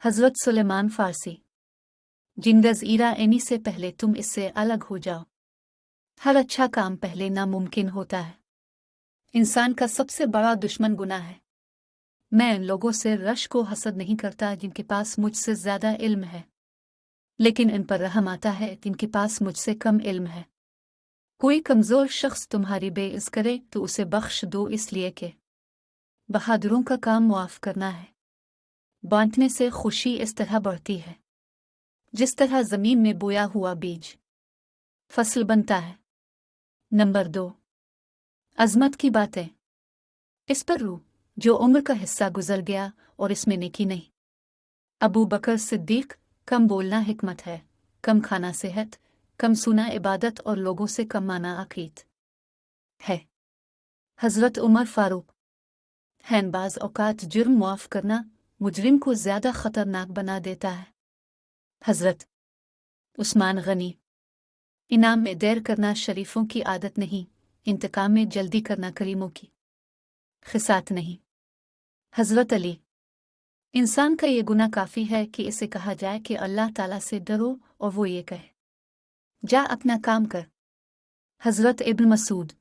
हज़रत सुलेमान फ़ारसी। जिन गज़ीरा एनी से पहले तुम इससे अलग हो जाओ। हर अच्छा काम पहले नामुमकिन होता है। इंसान का सबसे बड़ा दुश्मन गुनाह है। मैं उन लोगों से रश को हसद नहीं करता जिनके पास मुझसे ज़्यादा इल्म है, लेकिन इन पर रहम आता है जिनके पास मुझसे कम इल्म है। कोई कमज़ोर शख्स तुम्हारी बेइज़्ज़ करे तो उसे बख्श दो, इसलिए कि बहादुरों का काम मुआफ़ करना है। बांटने से खुशी इस तरह बढ़ती है जिस तरह ज़मीन में बोया हुआ बीज फसल बनता है। नंबर 2, अज़मत की बातें। इस पर रू जो उम्र का हिस्सा गुजर गया और इसमें नेकी नहीं। अबू बकर सिद्दीक, कम बोलना हिकमत है, कम खाना सेहत, कम सुना इबादत और लोगों से कम माना अकीद है। हज़रत उमर फारूक, हैनबाज औकात जुर्म मुआफ़ करना मुजरिम को ज़्यादा ख़तरनाक बना देता है। हज़रत उस्मान गनी, इनाम में देर करना शरीफों की आदत नहीं, इंतकाम में जल्दी करना करीमों की खिसात नहीं। हज़रत अली, इंसान का ये गुनाह काफ़ी है कि इसे कहा जाए कि अल्लाह ताला से डरो और वो ये कहे जा अपना काम कर। हज़रत इब्न मसूद,